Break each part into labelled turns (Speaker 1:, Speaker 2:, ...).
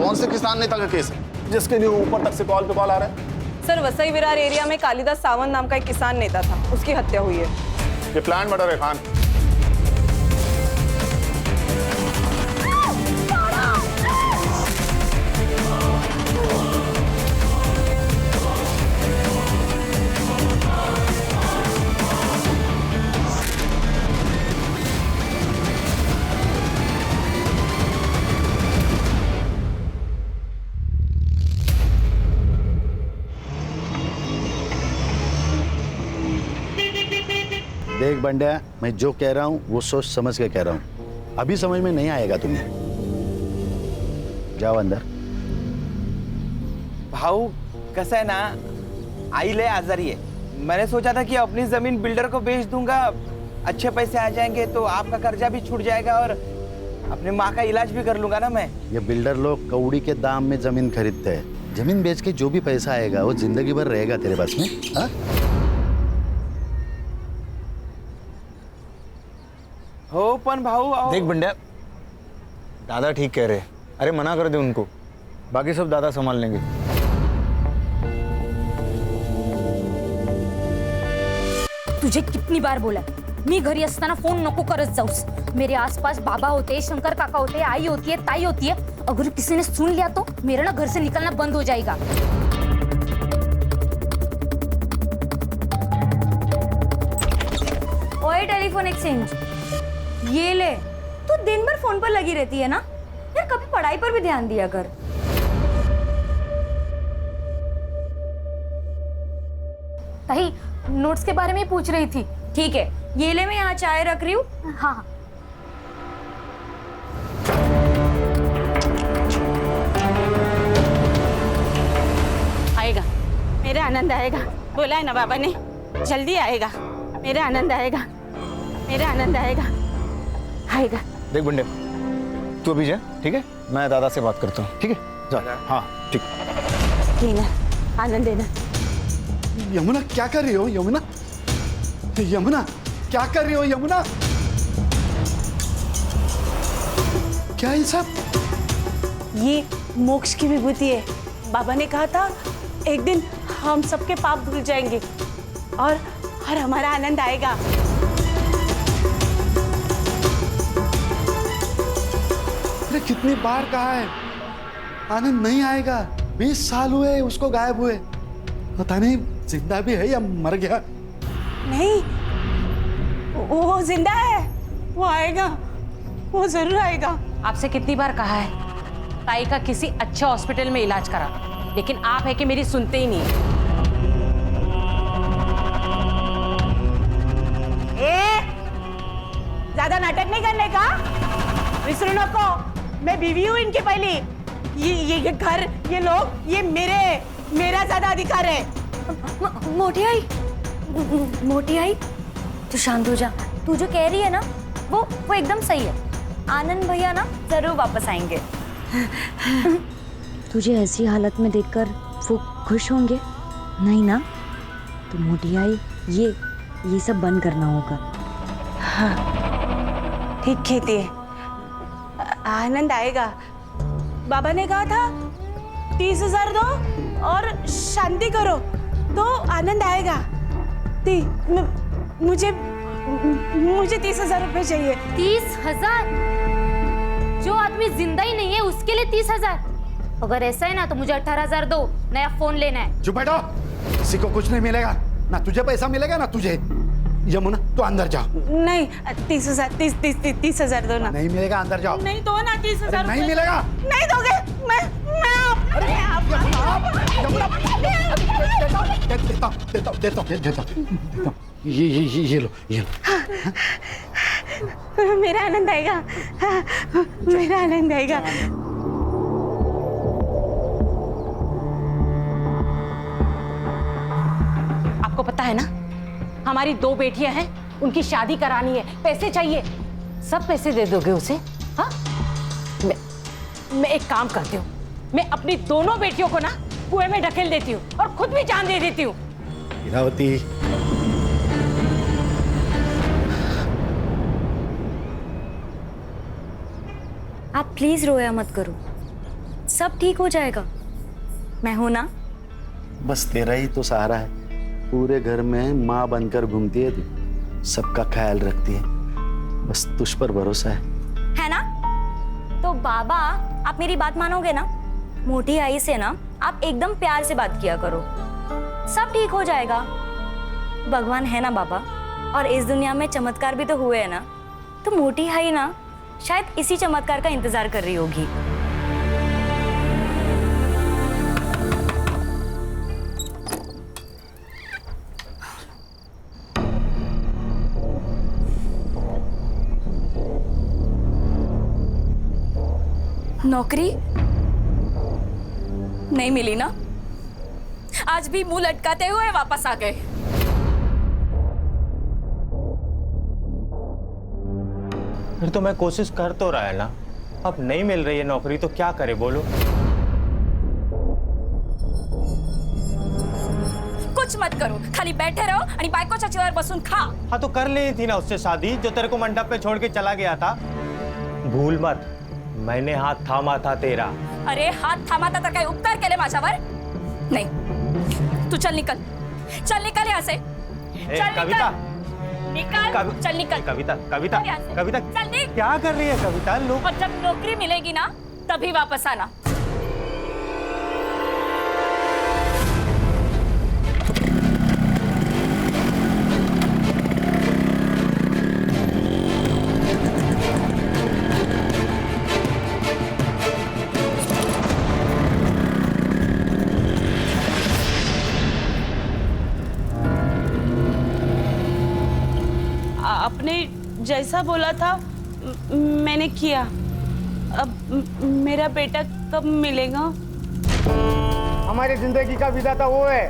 Speaker 1: कौन से किसान नेता का केस है जिसके लिए ऊपर तक से कॉल पे कॉल आ रहा है?
Speaker 2: सर, वसई विरार एरिया में कालिदास सावंत नाम का एक किसान नेता था, उसकी हत्या हुई है।
Speaker 1: ये प्लान मर्डर है खान।
Speaker 3: देख बंड्या, मैं जो कह रहा हूँ वो सोच समझ के कह रहा हूँ। अभी समझ में नहीं आएगा तुम्हें। जाओ अंदर।
Speaker 4: भाऊ कसं आहे ना, आई ले आजारी है। मैंने सोचा था कि अपनी जमीन बिल्डर को बेच दूंगा, अच्छे पैसे आ जाएंगे तो आपका कर्जा भी छूट जाएगा और अपने माँ का इलाज भी कर लूंगा ना मैं।
Speaker 3: ये बिल्डर लोग कौड़ी के दाम में जमीन खरीदते हैं। जमीन बेच के जो भी पैसा आएगा वो जिंदगी भर रहेगा तेरे पास में। हाँ?
Speaker 4: हो पण भाऊ
Speaker 5: देख बंड्या, दादा ठीक कह रहे हैं। अरे मना कर दे उनको, बाकी सब दादा संभाल लेंगे।
Speaker 6: तुझे कितनी बार बोला मी घरी असताना फोन नको करत जाऊस। मेरे आसपास बाबा होते, शंकर काका होते, आई होती है, ताई होती है। अगर किसी ने सुन लिया तो मेरा ना घर से निकलना बंद हो जाएगा। ओए टेलीफोन एक्सचेंज, ये ले। तू दिन भर फोन पर लगी रहती है ना यार, कभी पढ़ाई पर भी ध्यान दिया कर। ताई, नोट्स के बारे में ही पूछ रही थी। ठीक है, ये ले, मैं यहाँ चाय रख रही हूँ। हाँ हाँ।
Speaker 7: आएगा, मेरा आनंद आएगा। बोला है ना बाबा ने, जल्दी आएगा। मेरा आनंद आएगा, मेरा आनंद आएगा, आएगा।
Speaker 5: देख बंड्या, तू अभी जा, ठीक है? मैं दादा से बात करता हूँ, ठीक है? जा। हाँ ठीक।
Speaker 7: देना आनंद, देना।
Speaker 1: यमुना क्या कर रही हो? यमुना, यमुना क्या कर रही हो? यमुना, क्या ये सब?
Speaker 7: ये मोक्ष की विभूति है। बाबा ने कहा था एक दिन हम सबके पाप धुल जाएंगे और हमारा आनंद आएगा।
Speaker 1: अरे कितनी बार कहा है आनंद नहीं आएगा। 20 साल हुए उसको गायब हुए, पता नहीं जिंदा भी है या मर गया।
Speaker 7: नहीं, वो जिंदा है, वो आएगा, वो जरूर आएगा।
Speaker 8: आपसे कितनी बार कहा है ताई का किसी अच्छे हॉस्पिटल में इलाज करा, लेकिन आप है कि मेरी सुनते ही नहीं।
Speaker 7: ज्यादा नाटक नहीं करने का, विसरू नको। मैं बीवी हूँ इनकी पहली। ये घर, ये लोग, ये मेरा ज्यादा अधिकार है।
Speaker 6: मोटी आई, मोटी आई, तू शांत हो जा। तू जो कह रही है ना वो एकदम सही है। आनंद भैया ना जरूर वापस आएंगे।
Speaker 9: तुझे ऐसी हालत में देखकर वो खुश होंगे? नहीं ना? तो मोटी आई, ये सब बंद करना होगा।
Speaker 7: हाँ, ठीक कहती है। आनंद आएगा। बाबा ने कहा था 30,000 दो और शांति करो तो आनंद आएगा। मुझे 30,000 रुपए चाहिए।
Speaker 6: 30,000? जो आदमी जिंदा ही नहीं है उसके लिए 30,000? अगर ऐसा है ना तो मुझे 18,000 दो, नया फोन लेना है।
Speaker 1: चुप बैठो, किसी को कुछ नहीं मिलेगा। ना तुझे पैसा मिलेगा ना तुझे। यमुना तो अंदर जाओ।
Speaker 7: नहीं, 30,000 दो ना।
Speaker 1: नहीं मिलेगा, अंदर जाओ।
Speaker 7: नहीं दो ना 30,000।
Speaker 1: नहीं मिलेगा।
Speaker 7: नहीं दोगे? मैं
Speaker 1: देता। ये लो।
Speaker 7: मेरा आनंद आएगा, मेरा आनंद आएगा।
Speaker 8: आपको पता है ना, हमारी 2 बेटियां हैं, उनकी शादी करानी है, पैसे चाहिए। सब पैसे दे दोगे उसे? हाँ, मैं एक काम करती हूँ, मैं अपनी दोनों बेटियों को ना कुएं में ढकेल देती हूँ और खुद भी जान दे देती हूँ।
Speaker 3: इरावती,
Speaker 9: आप प्लीज रोया मत करो। सब ठीक हो जाएगा। मैं हूं ना।
Speaker 3: बस तेरा ही तो सहारा है। पूरे घर में माँ बनकर घूमती है तू, सबका ख्याल रखती है, बस तुझ पर भरोसा
Speaker 9: है ना? तो बाबा, आप मेरी बात मानोगे ना? मोटी आई से ना आप एकदम प्यार से बात किया करो, सब ठीक हो जाएगा। भगवान है ना बाबा, और इस दुनिया में चमत्कार भी तो हुए हैं ना, तो मोटी आई ना शायद इसी चमत्कार का इंतजार कर रही होगी।
Speaker 6: नौकरी नहीं मिली ना? आज भी मुंह लटकाते हुए वापस आ गए।
Speaker 5: फिर तो मैं कोशिश कर तो रहा है ना, अब नहीं मिल रही है नौकरी तो क्या करे बोलो?
Speaker 6: कुछ मत करो, खाली बैठे रहो आणि बायकोच्या चेअर बसून खा।
Speaker 5: हाँ तो कर ली थी ना उससे शादी, जो तेरे को मंडप पे छोड़ के चला गया था। भूल मत, मैंने हाथ थामा था तेरा।
Speaker 6: अरे हात थांबा तर काय उपकार केले माझ्यावर? नाही, तू चल निकल यहाँ से। चल
Speaker 5: कविता,
Speaker 6: निकल, चल निकल।
Speaker 5: कविता, कविता,
Speaker 6: चल यहाँ से।
Speaker 5: कविता,
Speaker 6: चल निकल।
Speaker 5: क्या कर रही है कविता? लोग
Speaker 6: और जब नौकरी मिलेगी ना तभी वापस आना।
Speaker 7: आपने जैसा बोला था मैंने किया। अब मेरा बेटा कब मिलेगा?
Speaker 10: हमारी जिंदगी का विधाता वो है,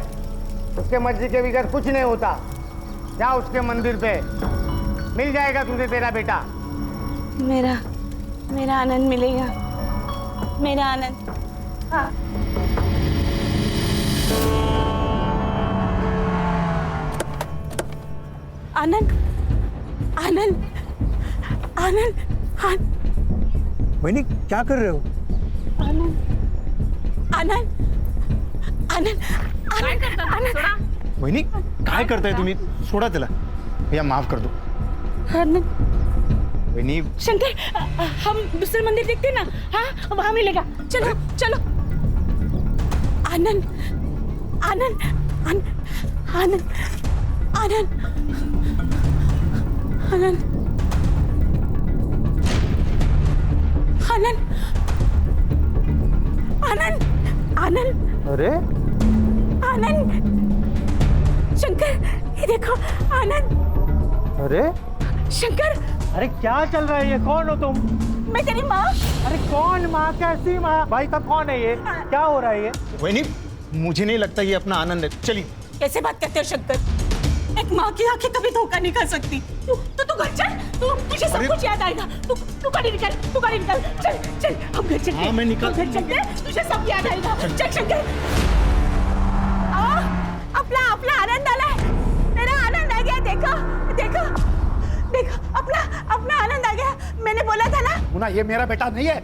Speaker 10: उसके मर्जी के बगैर कुछ नहीं होता। जा उसके मंदिर पे, मिल जाएगा तुझे तेरा बेटा।
Speaker 7: मेरा आनंद मिलेगा, मेरा आनंद। हाँ। आनंद, आनंद, आनंद,
Speaker 5: वहिनी क्या कर रहे हो?
Speaker 7: आनंद, आनंद, आनंद, आनंद।
Speaker 5: वहिनी काय करताय तुम्ही? सोडा त्याला, भैया माफ कर दो।
Speaker 7: आनंद,
Speaker 5: वहिनी
Speaker 7: शंकर, हम दूसरे मंदिर देखते हैं ना? हाँ, वहां मिलेगा। चलो चलो। आनंद, आनंद, आनंद, आनंद, आनंद, आनंद, आनंद, आनंद, आनंद,
Speaker 5: अरे
Speaker 7: आनंद, शंकर, ये देखो आनंद।
Speaker 5: अरे
Speaker 7: शंकर,
Speaker 5: अरे क्या चल रहा है ये? कौन हो तुम?
Speaker 7: मैं तेरी माँ।
Speaker 5: अरे कौन माँ? कैसी माँ? भाई साहब कौन है ये? क्या हो रहा है ये? वहिनी मुझे नहीं लगता ये अपना आनंद है। चलिए।
Speaker 7: कैसे बात करते हो शंकर? एक माँ की आंखें कभी धोखा नहीं कर सकती। तू घर चल, तुझे सब कुछ याद आएगा। तू गाड़ी निकाल, चल चल, हम घर चलते हैं।
Speaker 5: हाँ, मैं निकाल-
Speaker 7: घर चलते हैं, तुझे सब याद आएगा। चल शंकर। अपना आनंद आला है, मेरा आनंद आ गया। देखो अपना आनंद आ गया। मैंने बोला था ना।
Speaker 1: मुन्ना, ये मेरा बेटा नहीं है।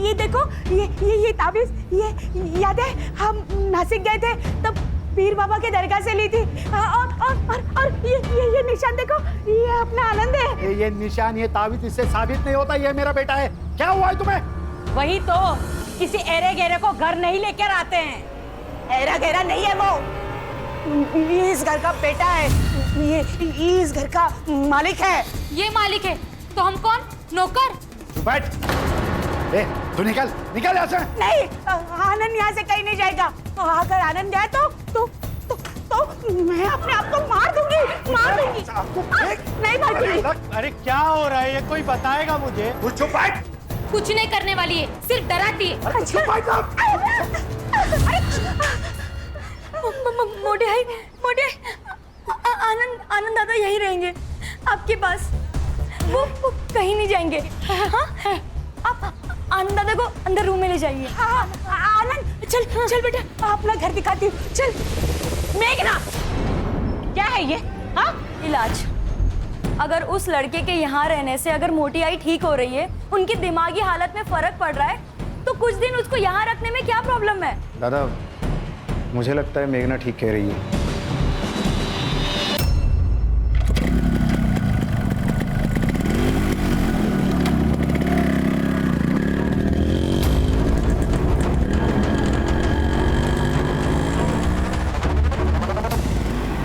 Speaker 7: ये देखो, ये ताबीज, ये याद है हम नासिक गए थे तब पीर बाबा के दरगाह से ली थी। और ये निशान देखो, ये अपना आनंद है।
Speaker 1: ये निशान, ये ताबीज इससे साबित नहीं होता ये मेरा बेटा है। क्या हुआ है तुम्हें?
Speaker 8: वही तो, किसी एरे गेरे को घर नहीं लेकर आते हैं।
Speaker 7: एरा गहरा नहीं है वो, ये इस घर का बेटा है। ये इस घर का मालिक है।
Speaker 6: ये मालिक है तो हम कौन? नौकर?
Speaker 1: तू बैठ। तू निकल यहाँ से।
Speaker 7: नहीं, आनंद यहाँ से कहीं नहीं जाएगा। अगर आनंद गया तो मैं अपने आप को मार दूंगी। नहीं भागूंगी।
Speaker 5: अरे क्या हो रहा है ये? कोई बताएगा मुझे?
Speaker 1: चुप बैठ।
Speaker 6: कुछ नहीं करने वाली है, सिर्फ डराती है।
Speaker 9: मोटी आई, आनंद दादा यही रहेंगे आपके पास, वो कहीं नहीं जाएंगे। हाँ? आप आनंद दादा को अंदर रूम में ले जाइए।
Speaker 7: आनंद, चल बेटा, अपना घर दिखाती हूँ। चल।
Speaker 8: मेघना, क्या है ये? हाँ?
Speaker 9: इलाज। अगर उस लड़के के यहाँ रहने से अगर मोटी आई ठीक हो रही है, उनकी दिमागी हालत में फर्क पड़ रहा है, तो कुछ दिन उसको यहाँ रखने में क्या प्रॉब्लम है?
Speaker 11: दादा, मुझे लगता है मेघना ठीक कह रही है।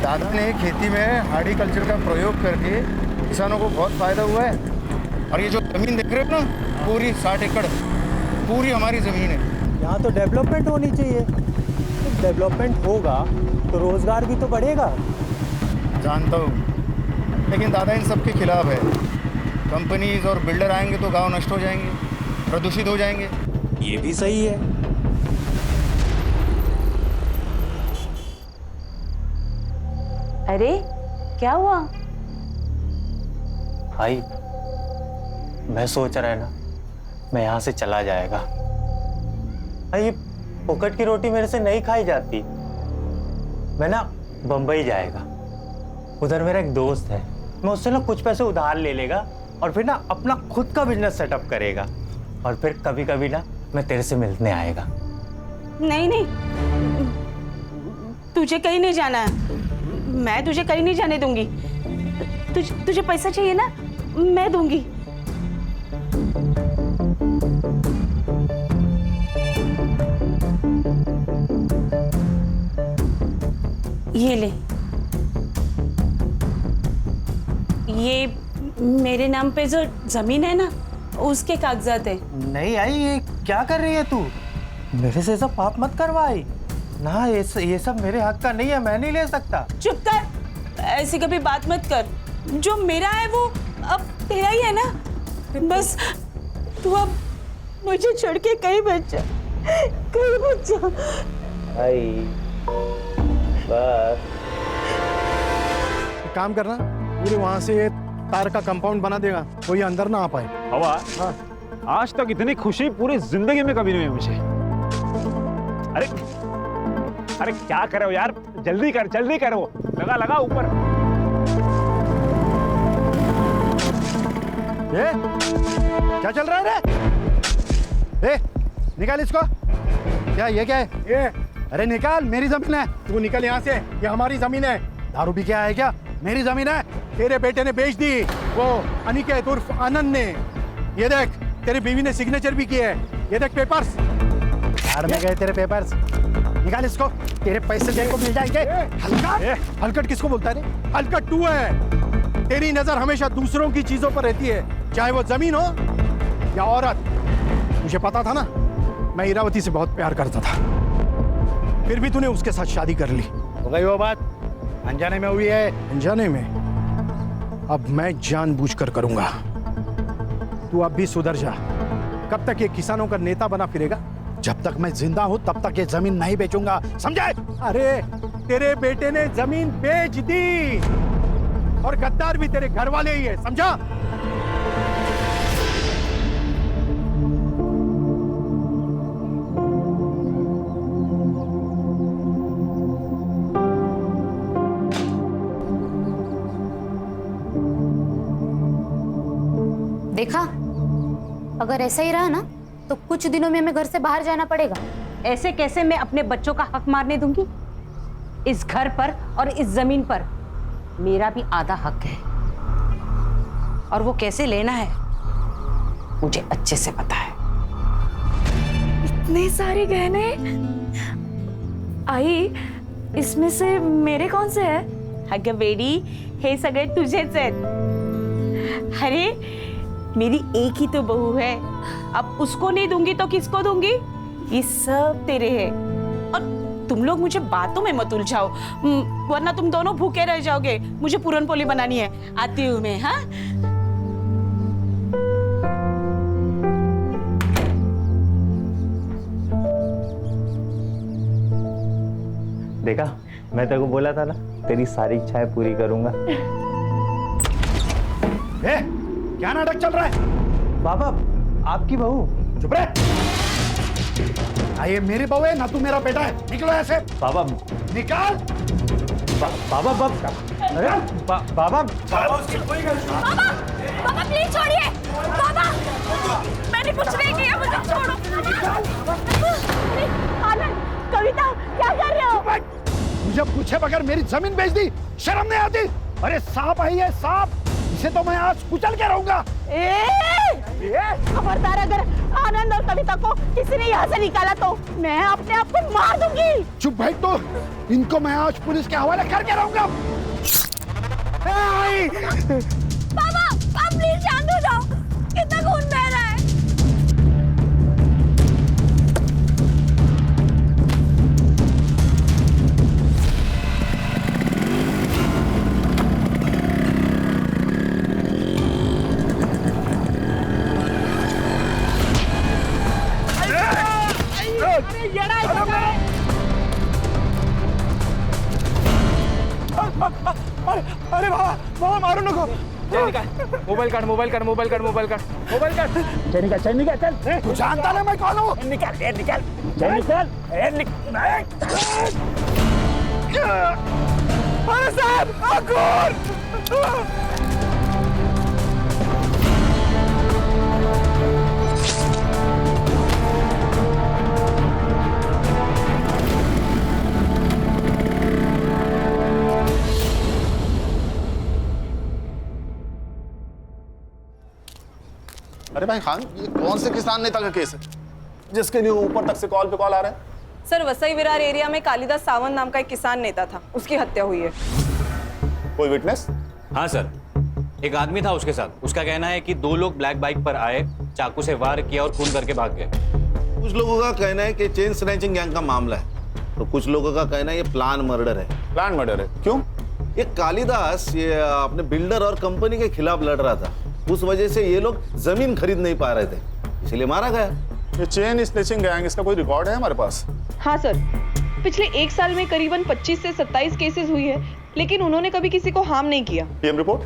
Speaker 11: दादा ने खेती में हार्टिकल्चर का प्रयोग करके किसानों को बहुत फायदा हुआ है। और ये जो जमीन देख रहे हो ना, पूरी 60 एकड़ पूरी हमारी जमीन है।
Speaker 5: यहाँ तो डेवलपमेंट होनी चाहिए। तो डेवलपमेंट होगा तो रोजगार भी तो बढ़ेगा।
Speaker 11: जानता हूँ, लेकिन दादा इन सब के खिलाफ है। कंपनीज और बिल्डर आएंगे तो गांव नष्ट हो जाएंगे, प्रदूषित हो जाएंगे।
Speaker 5: ये भी सही है।
Speaker 7: अरे क्या हुआ?
Speaker 5: भाई, मैं सोच रहा है ना, मैं यहाँ से चला जाएगा। ये फोकट की रोटी मेरे से नहीं खाई जाती। मैं ना बम्बई जाएगा। उधर मेरा एक दोस्त है, मैं उससे ना कुछ पैसे उधार ले लेगा और फिर ना अपना खुद का बिजनेस सेटअप करेगा। और फिर कभी कभी ना मैं तेरे से मिलने आएगा।
Speaker 7: नहीं नहीं, तुझे कहीं नहीं जाना है। मैं तुझे कहीं नहीं जाने दूंगी। तुझे पैसा चाहिए ना, मैं दूंगी। ये ले, ये मेरे नाम पे जो जमीन है ना, उसके कागजात है।
Speaker 5: नहीं आई, ये क्या कर रही है तू? मेरे से सब पाप मत करवाई ना। ये सब मेरे हक का नहीं है, मैं नहीं ले सकता।
Speaker 7: चुप कर, ऐसी कभी बात मत कर। जो मेरा है वो अब तेरा ही है ना। बस तू अब मुझे छोड़ के कहीं मत जा, कहीं मत जा।
Speaker 5: बस
Speaker 11: एक काम करना, पूरे वहाँ से तार का कंपाउंड बना देगा, कोई अंदर ना आ पाए।
Speaker 12: हवा, आज तक इतनी खुशी पूरी जिंदगी में कभी नहीं हुई मुझे। अरे क्या कर रहे हो यार? जल्दी कर वो। लगा ऊपर।
Speaker 11: ये क्या चल रहा है रे? निकाल इसको। क्या ये क्या है? ये अरे निकाल, मेरी जमीन है। तू निकल यहाँ से, ये हमारी जमीन है। दारू भी क्या है क्या? मेरी जमीन है। तेरे बेटे ने बेच दी, वो अनिकेत उर्फ आनंद ने। ये देख, तेरी बीवी ने सिग्नेचर भी किए है। ये देख पेपर्स। यार में गए तेरे पेपर्स। निकाल इसको, तेरे पैसे तेरे को मिल जाएंगे। हलकट? हलकट किसको बोलता है रे? हलकट तू है। तेरी नजर हमेशा दूसरों की चीजों पर रहती है, चाहे वो जमीन हो या औरत। मुझे पता था ना, मैं इरावती से बहुत प्यार करता था, फिर भी तूने उसके साथ शादी कर ली। हो गई वो बात, अनजाने में हुई है। अनजाने में? अब मैं जानबूझकर करूंगा। तू अब भी सुधर जा। कब तक ये किसानों का नेता बना फिरेगा?
Speaker 1: जब तक मैं जिंदा हूं तब तक ये जमीन नहीं बेचूंगा, समझे?
Speaker 11: अरे तेरे बेटे ने जमीन बेच दी, और गद्दार भी तेरे घर वाले ही है, समझा?
Speaker 6: देखा, अगर ऐसा ही रहा ना तो कुछ दिनों में हमें घर से बाहर जाना पड़ेगा।
Speaker 8: ऐसे कैसे मैं अपने बच्चों का हक मारने दूंगी? इस घर पर और इस जमीन पर मेरा भी आधा हक है, और वो कैसे लेना है मुझे अच्छे से पता है।
Speaker 7: इतने सारे गहने। आई, इसमें से मेरे कौन से है? अगं बेडी, हे सगळे तुझेच आहेत। अरे मेरी एक ही तो बहू है, अब उसको नहीं दूंगी तो किसको दूंगी? ये सब तेरे हैं। और तुम लोग मुझे बातों में मत उलझाओ, वरना तुम दोनों भूखे रह जाओगे। मुझे पूरन पोली बनानी है, आती हूँ मैं। हाँ,
Speaker 5: देखा, मैं तेरे को बोला था ना, तेरी सारी इच्छाएं पूरी करूंगा।
Speaker 1: क्या नाटक चल रहा है?
Speaker 5: बाबा, आपकी बहू।
Speaker 1: चुप रहे। ये मेरी बहू है ना, तू मेरा बेटा है। निकलो ऐसे।
Speaker 5: बाबा
Speaker 1: निकाल।
Speaker 5: बाबा अरे बाबा
Speaker 9: पापा प्लीज छोड़िए। पापा, मैंने कुछ नहीं किया, मुझे छोड़ो।
Speaker 11: मुझे पूछे बगैर मेरी जमीन बेच दी, शर्म नहीं आती? अरे सांप है ये सांप, इसे तो मैं आज कुचल के रहूंगा।
Speaker 7: खबरदार, अगर आनंद और कविता को किसी ने यहाँ से निकाला तो मैं अपने आप को मार दूंगी।
Speaker 11: चुप भाई, तो इनको मैं आज पुलिस के हवाले करके रहूंगा।
Speaker 9: पापा आप प्लीज शांत हो जाओ, कितना खून बह रहा है।
Speaker 4: अरे बाबा मारो नको। Mobile card mobile card mobile card mobile card mobile card.
Speaker 11: चल निकल चल। तू जानता ना मैं कौन हूँ?
Speaker 4: निकाल निकाल अरे साहब अंकुर।
Speaker 13: अरे भाई खान, ये कौन से किसान नेता का केस है जिसके लिए ऊपर तक से कॉल पे कॉल आ रहे हैं?
Speaker 2: सर, वसई विरार एरिया में कालिदास सावंत नाम का एक किसान नेता था, उसकी हत्या हुई है।
Speaker 13: कोई विटनेस?
Speaker 14: हाँ सर, एक आदमी था उसके साथ। उसका कहना है कि 2 लोग ब्लैक बाइक पर आए, चाकू से वार किया और खून करके भाग गए।
Speaker 3: कुछ लोगों का कहना है कि चेन स्नैचिंग गैंग का मामला है, तो कुछ लोगों का कहना है ये प्लान मर्डर है।
Speaker 13: प्लान मर्डर है? क्यों?
Speaker 3: ये कालिदास ये अपने बिल्डर और कंपनी के खिलाफ लड़ रहा था, उस वजह से ये लोग जमीन खरीद नहीं पा रहे थे, इसलिए मारा गया।
Speaker 13: ये चेन स्नैचिंग गैंग, इसका कोई रिकॉर्ड है हमारे पास?
Speaker 2: हाँ सर, पिछले 1 साल में करीबन 25 से 27 केसेस हुई है, लेकिन उन्होंने कभी किसी को हार्म नहीं किया।
Speaker 13: PM report?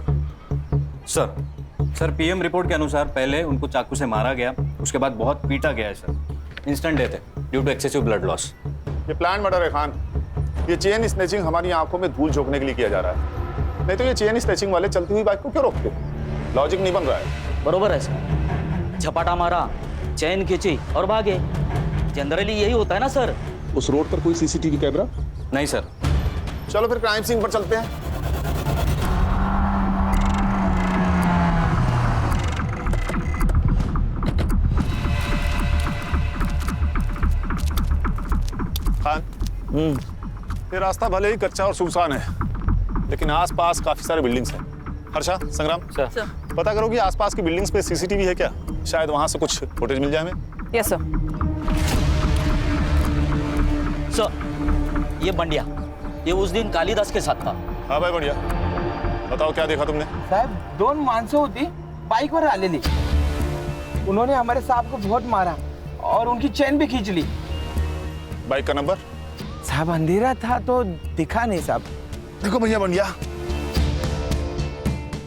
Speaker 14: Sir PM report के अनुसार पहले उनको चाकू से मारा गया, उसके बाद बहुत पीटा गया है सर। इंस्टेंट डेथ है due to excessive blood loss.
Speaker 13: ये प्लान मर्डर है खान। ये चेन स्नैचिंग हमारी आंखों में धूल झोंकने के लिए किया जा रहा है, नहीं तो ये चेन स्नैचिंग वाले चलती हुई बाइक को क्यों रोकते? लॉजिक नहीं बन रहा है।
Speaker 15: बरोबर है सर, झपाटा मारा, चैन खींची और भागे। जनरली यही होता है ना सर।
Speaker 13: उस रोड पर कोई सीसीटीवी कैमरा?
Speaker 14: नहीं सर।
Speaker 13: चलो फिर क्राइम सीन पर चलते हैं। खान, ये रास्ता भले ही कच्चा और सुनसान है, लेकिन आसपास काफी सारे बिल्डिंग्स हैं। हर्षा, संग्राम,
Speaker 14: सर
Speaker 13: पता करो कि आसपास की बिल्डिंग्स पे सीसीटीवी है क्या, शायद वहां से कुछ फुटेज मिल जाए हमें।
Speaker 2: Yes sir.
Speaker 15: सर ये बंडिया, ये उस दिन कालिदास के साथ था।
Speaker 13: हाँ भाई बढ़िया, बताओ क्या देखा तुमने?
Speaker 4: साहब 2 माणसं होती, बाइक पर आलेली। उन्होंने हमारे साहब को बहुत मारा और उनकी चेन भी खींच ली।
Speaker 13: बाइक का नंबर?
Speaker 4: साहब अंधेरा था तो दिखा नहीं साहब।
Speaker 13: देखो भैया बंडिया,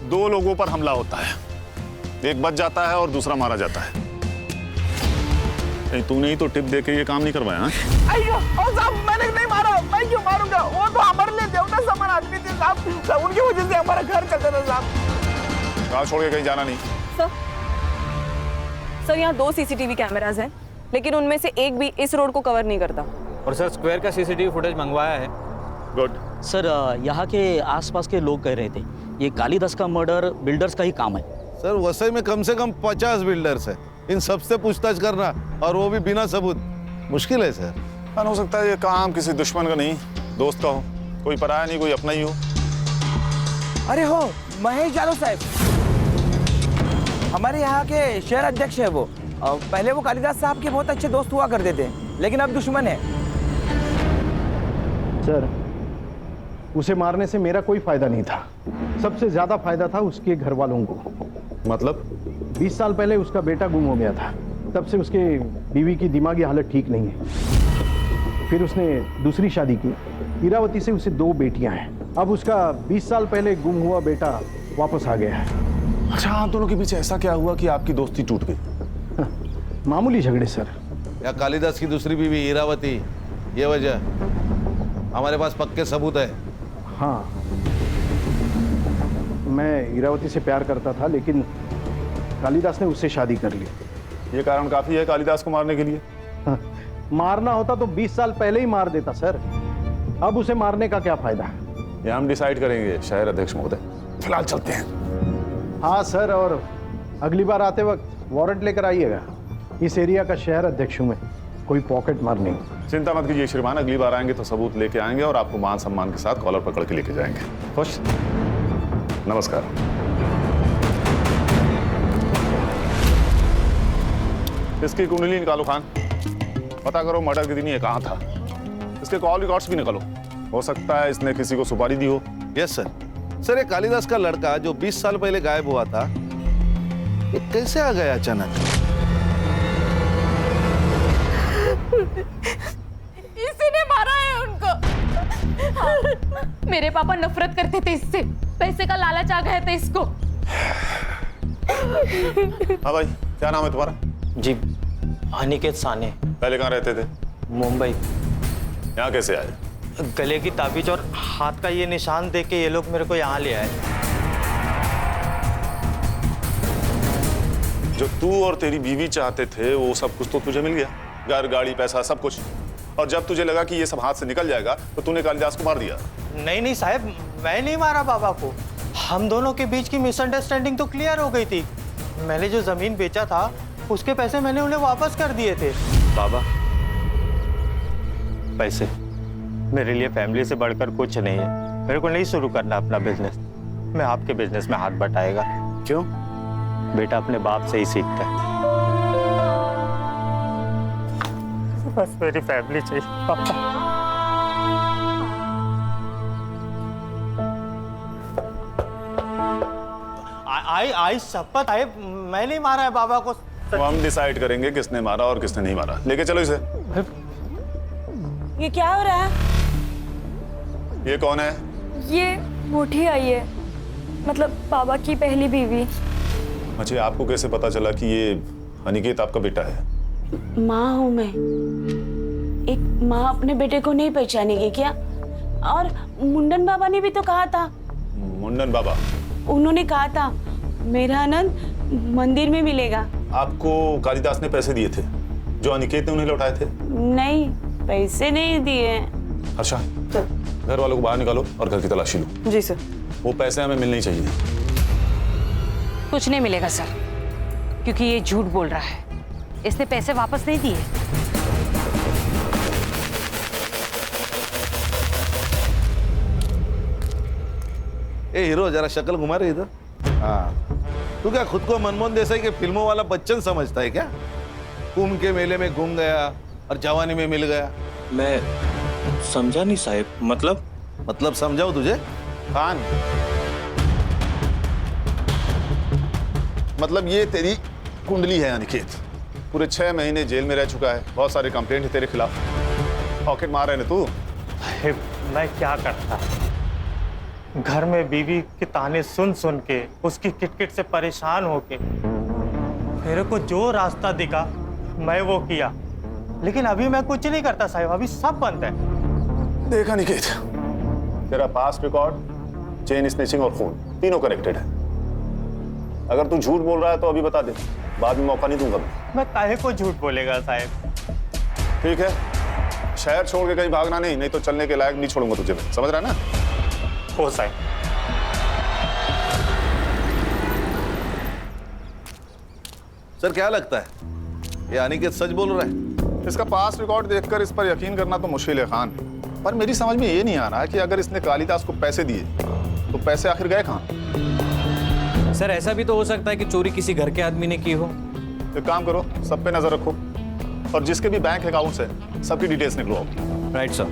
Speaker 13: 2 लोगों पर हमला होता है, एक बच जाता है और दूसरा मारा जाता है। नहीं तूने ही तो टिप देके ये काम नहीं करवाया?
Speaker 4: अयो साहब, मैंने नहीं मारा, मैं क्यों मारूंगा? वो तो हमारे लिए देवता समान आदमी थे साहब, उनकी वजह से हमारा घर चलता था साहब।
Speaker 13: गाँव छोड़ के कहीं जाना नहीं।
Speaker 2: सर यहाँ 2 सीसीटीवी कैमरास हैं, लेकिन उनमें से एक भी इस रोड को कवर नहीं करता।
Speaker 14: और सर स्क्वायर का सीसीटीवी फुटेज मंगवाया है।
Speaker 13: गुड।
Speaker 15: सर यहाँ के आसपास के लोग कह रहे थे ये कालिदास का मर्डर बिल्डर्स का ही काम है।
Speaker 3: सर वसई में कम से कम 50 बिल्डर्स है, इन सबसे पूछताछ करना और वो भी बिना सबूत मुश्किल है सर।
Speaker 13: हो सकता है ये काम किसी दुश्मन का नहीं, दोस्त का हो, कोई पराया नहीं, कोई अपना ही हो।
Speaker 4: अरे हो महेश यादव साहब, हमारे यहाँ के शहर अध्यक्ष है वो। पहले वो कालिदास साहब के बहुत अच्छे दोस्त हुआ करते थे, लेकिन अब दुश्मन है।
Speaker 11: सर उसे मारने से मेरा कोई फायदा नहीं था, सबसे ज्यादा फायदा था उसके घर वालों को।
Speaker 13: मतलब?
Speaker 11: 20 साल पहले उसका बेटा गुम हो गया था, तब से उसके बीवी की दिमागी हालत ठीक नहीं है। फिर उसने दूसरी शादी की, इरावती से उसे 2 बेटियां हैं। अब उसका 20 साल पहले गुम हुआ बेटा वापस आ गया है।
Speaker 13: अच्छा, आप दोनों के बीच ऐसा क्या हुआ कि आपकी दोस्ती टूट गई?
Speaker 11: मामूली झगड़े सर।
Speaker 3: या कालिदास की दूसरी बीवी इरावती, ये वजह? हमारे पास पक्के सबूत है।
Speaker 11: हाँ, मैं इरावती से प्यार करता था, लेकिन कालिदास ने उससे शादी कर ली।
Speaker 13: ये कारण काफी है कालिदास को मारने के लिए?
Speaker 11: मारना होता तो 20 साल पहले ही मार देता सर। अब उसे मारने का क्या फायदा?
Speaker 13: ये हम डिसाइड करेंगे शहर अध्यक्ष महोदय। फिलहाल चलते हैं।
Speaker 11: हाँ सर, और अगली बार आते वक्त वारंट लेकर आइएगा। इस एरिया का शहर अध्यक्ष हूं मैं, कोई पॉकेट मार नहीं।
Speaker 13: चिंता मत कीजिए श्रीमान, अगली बार आएंगे तो सबूत लेके आएंगे और आपको मान सम्मान के साथ कॉलर पकड़ के लेके जाएंगे। खुश? नमस्कार। इसकी कुंडली निकालो खान, पता करो मर्डर के दिन ये कहाँ था। इसके कॉल रिकॉर्ड्स भी निकालो, हो सकता है इसने किसी को सुपारी दी हो।
Speaker 16: Yes sir. सर, ये कालिदास का लड़का जो 20 साल पहले गायब हुआ था, ये कैसे आ गया अचानक?
Speaker 8: इसी ने मारा है उनको। मेरे पापा नफरत करते थे इससे, पैसे का लालच आ गया था इसको।
Speaker 13: हाँ भाई, क्या नाम है तुम्हारा?
Speaker 5: जी, अनिकेत साने।
Speaker 13: पहले कहाँ रहते थे?
Speaker 5: मुंबई।
Speaker 13: यहाँ कैसे आए?
Speaker 5: गले की ताबीज और हाथ का ये निशान देख के ये लोग मेरे को यहाँ ले आए।
Speaker 13: जो तू और तेरी बीवी चाहते थे वो सब कुछ तो तुझे मिल गया, घर, गाड़ी, पैसा, सब कुछ। और जब तुझे लगा कि ये सब हाथ से निकल जाएगा तो तूने कालिदास को मार दिया।
Speaker 5: नहीं साहब, मैं नहीं मारा बाबा को। हम दोनों के बीच की मिसअंडरस्टैंडिंग तो क्लियर हो गई थी। मैंने जो जमीन बेचा था उसके पैसे मैंने उन्हें वापस कर दिए थे। बाबा, पैसे मेरे लिए फैमिली से बढ़कर कुछ नहीं है। मेरे को नहीं शुरू करना अपना बिजनेस, मैं आपके बिजनेस में हाथ बटाएगा।
Speaker 16: क्यों?
Speaker 5: बेटा अपने बाप से ही सीखता है। बस मेरी फैमिली चाहिए पापा। आई शपथ है, मैं नहीं मारा है बाबा को।
Speaker 13: तो हम डिसाइड करेंगे किसने मारा और किसने नहीं मारा। लेके चलो इसे।
Speaker 7: ये क्या हो रहा है?
Speaker 13: ये कौन है?
Speaker 9: ये मोटी आई है, मतलब पापा की पहली बीवी।
Speaker 13: अच्छा, आपको कैसे पता चला कि ये अनिकेत आपका बेटा है?
Speaker 7: माँ हूँ मैं। एक माँ अपने बेटे को नहीं पहचानेगी क्या? और मुंडन बाबा ने भी तो कहा था।
Speaker 13: मुंडन बाबा?
Speaker 7: उन्होंने कहा था मेरा आनंद मंदिर में मिलेगा।
Speaker 13: आपको कालिदास ने पैसे दिए थे जो अनिकेत ने उन्हें लौटाए थे?
Speaker 7: नहीं, पैसे नहीं दिए।
Speaker 13: अच्छा, घर वालों को बाहर निकालो और घर की तलाशी लो।
Speaker 2: जी सर।
Speaker 13: वो पैसे हमें मिलने ही चाहिए।
Speaker 8: कुछ नहीं मिलेगा सर, क्योंकि ये झूठ बोल रहा है। इसने पैसे वापस नहीं दिए।
Speaker 16: ए हीरो, जरा शक्ल घुमा रही इधर। हाँ, तू क्या खुद को मनमोहन देसाई के फिल्मों वाला बच्चन समझता है क्या? कुंभ के मेले में घूम गया और जवानी में मिल गया।
Speaker 5: मैं समझा नहीं साहब।
Speaker 16: मतलब समझाऊं तुझे?
Speaker 13: खान, मतलब ये तेरी कुंडली है अनिकेत। पूरे 6 महीने जेल में रह चुका है, बहुत सारे कंप्लेंट है तेरे खिलाफ। पॉकेट मार रहे ना तू।
Speaker 5: मैं क्या करता, घर में बीवी के ताने सुन सुन के, उसकी किटकिट से परेशान होके मेरे को जो रास्ता दिखा मैं वो किया। लेकिन अभी मैं कुछ नहीं करता साहब, अभी सब बंद है।
Speaker 13: देखा निकेत, तेरा पास्ट रिकॉर्ड, चेन स्नेचिंग और खून तीनों कनेक्टेड है। अगर तू झूठ बोल रहा है तो अभी बता दे, बाद में मौका नहीं दूंगा।
Speaker 5: मैं काहे को झूठ बोलेगा साहब?
Speaker 13: ठीक है, शहर छोड़ के कहीं भागना नहीं तो चलने के लायक नहीं छोड़ूंगा तुझे। समझ रहा है ना?
Speaker 5: हो साहब।
Speaker 16: सर, क्या लगता है ये अनिकेत सच बोल रहा है?
Speaker 13: इसका पास रिकॉर्ड देखकर इस पर यकीन करना तो मुश्किल है खान, पर मेरी समझ में ये नहीं आ रहा कि अगर इसने कालिदास को पैसे दिए तो पैसे आखिर गए कहाँ?
Speaker 14: सर, ऐसा भी तो हो सकता है कि चोरी किसी घर के आदमी ने की हो।
Speaker 13: एक काम करो, सब पे नजर रखो और जिसके भी बैंक अकाउंट्स है सबकी डिटेल्स निकलवाओ।
Speaker 14: Right sir.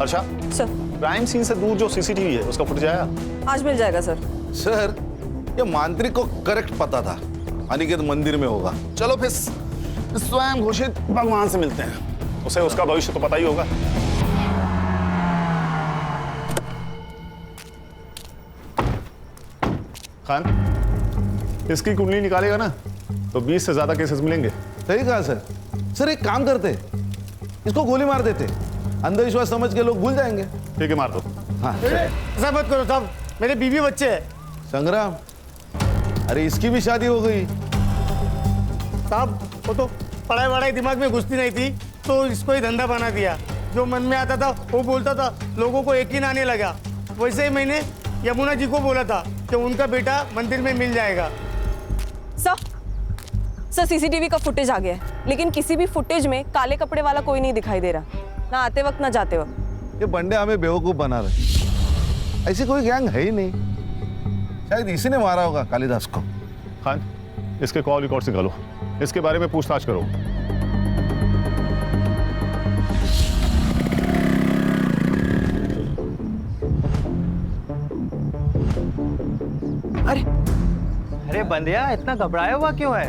Speaker 13: अच्छा
Speaker 2: सर,
Speaker 13: क्राइम सीन से दूर जो सीसीटीवी है उसका फुटेज आया?
Speaker 2: आज मिल जाएगा सर।
Speaker 16: सर, ये मांत्रिक को करेक्ट पता था अनिकेत मंदिर में होगा।
Speaker 13: चलो फिर स्वयं घोषित भगवान से मिलते हैं, उसे उसका भविष्य तो पता ही होगा। खान, इसकी कुंडली निकालेगा ना तो 20 से ज्यादा केसेस मिलेंगे।
Speaker 16: सही कहा सर। सर, एक काम करते, इसको गोली मार देते, अंधविश्वास समझ के लोग भूल जाएंगे।
Speaker 13: ठीक है, मार दो।
Speaker 16: हाँ,
Speaker 10: ऐसा मत करो साहब, मेरे बीवी बच्चे हैं।
Speaker 16: संग्राम, अरे इसकी भी शादी हो गई।
Speaker 10: साहब, वो तो पढ़ाई वढ़ाई दिमाग में घुसती नहीं थी तो इसको ही धंधा बना दिया। जो मन में आता था वो बोलता था, लोगों को यकीन आने लगा। वैसे ही मैंने यमुना जी को बोला था कि उनका बेटा मंदिर में मिल जाएगा।
Speaker 2: सर सीसीटीवी का फुटेज आ गया है, लेकिन किसी भी फुटेज में काले कपड़े वाला कोई नहीं दिखाई दे रहा, ना आते वक्त ना जाते वक्त।
Speaker 16: ये बंडे हमें बेवकूफ बना रहे। ऐसी कोई गैंग है ही नहीं, शायद इसी ने मारा होगा कालिदास को।
Speaker 13: खान, इसके कॉल रिकॉर्ड निकालो, इसके बारे में पूछताछ करो।
Speaker 4: अरे बंदिया, इतना घबराया हुआ क्यों है?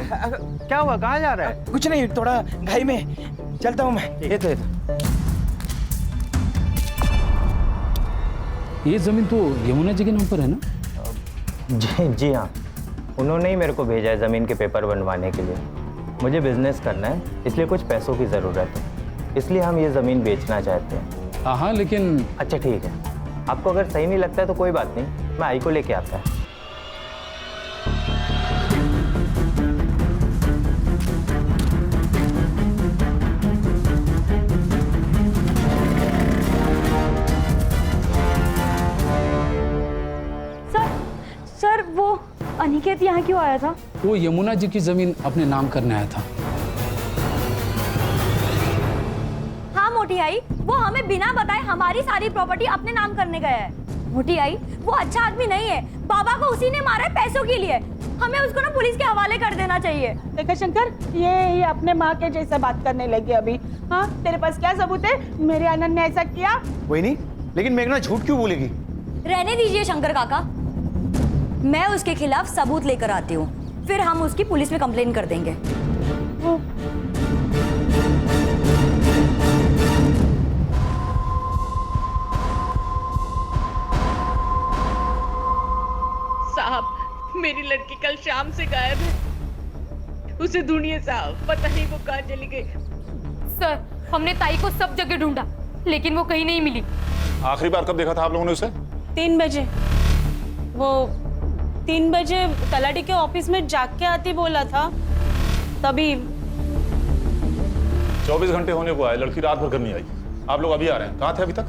Speaker 4: क्या हुआ, कहाँ जा रहा है? कुछ नहीं, थोड़ा घाई में चलता हूँ मैं। ये तो
Speaker 17: ये जमीन तो यमुना जी के नाम पर है ना?
Speaker 5: जी हाँ, उन्होंने ही मेरे को भेजा है ज़मीन के पेपर बनवाने के लिए। मुझे बिजनेस करना है, इसलिए कुछ पैसों की ज़रूरत है, इसलिए हम ये ज़मीन बेचना चाहते हैं।
Speaker 17: हाँ, लेकिन
Speaker 5: अच्छा ठीक है, आपको अगर सही नहीं लगता है तो कोई बात नहीं, मैं आई को लेके आता है।
Speaker 6: सर वो अनिकेत यहाँ क्यों आया था?
Speaker 17: वो यमुना जी की जमीन अपने नाम करने आया था।
Speaker 9: हाँ मोटी आई, वो हमें बिना बताए हमारी सारी प्रॉपर्टी अपने नाम करने गया है। मोटी आई, वो अच्छा आदमी नहीं है, बाबा को उसी ने मारा है पैसों के लिए। हमें उसको ना पुलिस के हवाले कर देना चाहिए।
Speaker 7: देखा शंकर, ये अपने माँ के जैसा बात करने लगी अभी। हाँ, तेरे पास क्या सबूत है मेरे आनंद ने ऐसा किया?
Speaker 4: कोई नहीं, लेकिन मेघना झूठ क्यों बोलेगी?
Speaker 9: रहने दीजिए शंकर काका, मैं उसके खिलाफ सबूत लेकर आती हूँ, फिर हम उसकी पुलिस में कंप्लेन कर देंगे।
Speaker 2: साहब, मेरी लड़की कल शाम से गायब है, उसे ढूंढिए साहब, पता नहीं वो कहाँ चली गई।
Speaker 6: सर, हमने ताई को सब जगह ढूंढा, लेकिन वो कहीं नहीं मिली।
Speaker 13: आखिरी बार कब देखा था आप लोगों ने उसे?
Speaker 7: 3 बजे। वो 3 बजे तलाटी के ऑफिस में जाग के आती बोला था, तभी।
Speaker 13: 24 घंटे होने को आए, लड़की रात भर घर नहीं आई। आप लोग अभी आ रहे हैं, कहाँ थे अभी तक?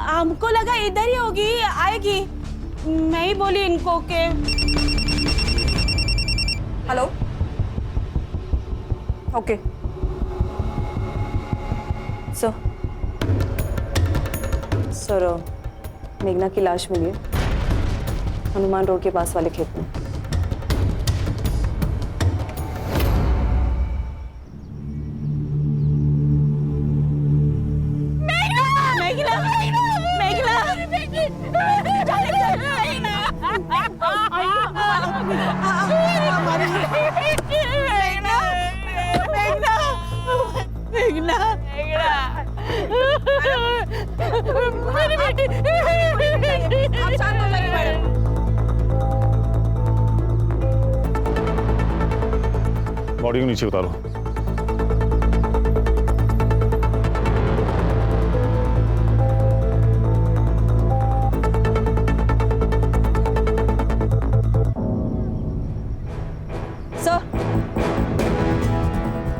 Speaker 7: हमको लगा इधर ही होगी, आएगी। मैं ही बोली इनको के।
Speaker 2: हेलो, ओके सर, मेघना की लाश मिली है हनुमान रोड के पास वाले खेत में।
Speaker 13: बॉडी को नीचे उतारो।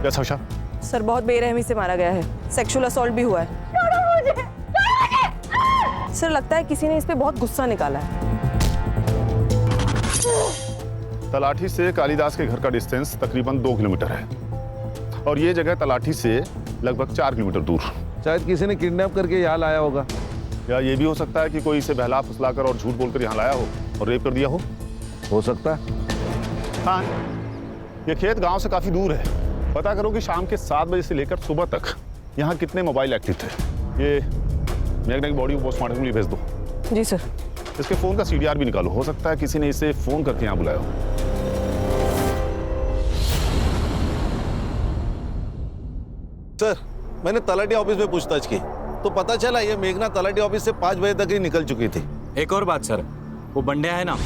Speaker 13: यस हर्षा।
Speaker 2: सर, बहुत बेरहमी से मारा गया है, सेक्सुअल असॉल्ट भी हुआ है। सर, लगता है किसी ने इस पे बहुत गुस्सा निकाला है।
Speaker 13: तलाठी से कालिदास के घर का डिस्टेंस तकरीबन 2 किलोमीटर है और ये जगह तलाठी से लगभग 4 किलोमीटर दूर।
Speaker 16: शायद किसी ने किडनैप करके यहाँ लाया होगा,
Speaker 13: या ये भी हो सकता है कि कोई इसे बहला फुसलाकर और झूठ बोलकर यहाँ लाया हो और रेप कर दिया हो
Speaker 16: सकता है।
Speaker 13: हाँ, ये खेत गांव से काफी दूर है। पता करो कि शाम के 7 बजे से लेकर सुबह तक यहाँ कितने मोबाइल एक्टिव थे। ये मेघना की बॉडी को पोस्टमार्टम के लिए भेज दो।
Speaker 2: जी सर।
Speaker 13: इसके फोन का CDR भी निकालो, हो सकता है किसी ने इसे फोन करके यहाँ बुलाया हो।
Speaker 16: सर, मैंने तलाटी ऑफिस में पूछताछ की तो पता चला ये मेघना तलाटी ऑफिस से 5 बजे तक ही निकल चुकी थी।
Speaker 14: एक और बात सर, वो बंड्या है ना,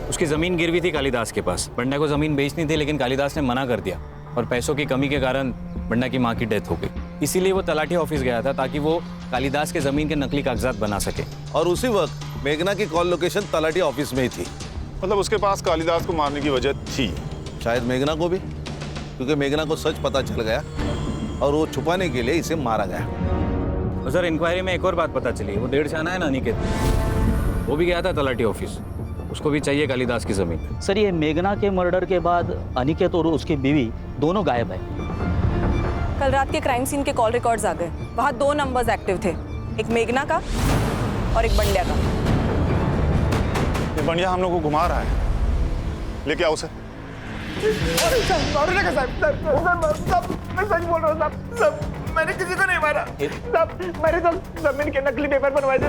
Speaker 14: उसकी जमीन गिरवी थी कालिदास के पास। बंड्या को जमीन बेचनी थी, लेकिन कालिदास ने मना कर दिया और पैसों की कमी के कारण बंड्या की माँ की डेथ हो गई। इसीलिए वो तलाठी ऑफिस गया था ताकि वो कालिदास के जमीन के नकली कागजात बना सके।
Speaker 16: और उसी वक्त मेघना की कॉल लोकेशन तलाटी ऑफिस में ही थी।
Speaker 13: मतलब उसके पास कालिदास को मारने की वजह थी।
Speaker 16: शायद मेघना को भी, क्योंकि मेघना को सच पता चल गया और वो छुपाने के लिए इसे मारा गया।
Speaker 14: और सर इंक्वायरी में एक और बात पता चली, वो 1.5 से आना है ना अनिकेत, वो भी गया था तलाटी ऑफिस, उसको भी चाहिए कालिदास की जमीन।
Speaker 15: सर ये मेघना के मर्डर के बाद अनिकेत और उसकी बीवी दोनों गायब है।
Speaker 18: कल रात के क्राइम सीन के कॉल रिकॉर्ड्स आ गए, वहाँ 2 नंबर्स एक्टिव थे, एक मेघना का और एक बंड्या का।
Speaker 13: ये बंडिया हम लोग को घुमा रहा है, लेके आओ उसे।
Speaker 10: मैं सच बोल रहा हूँ साहब, मैंने किसी को नहीं मारा साहब, मैंने तो जमीन के नकली पेपर बनवाए थे।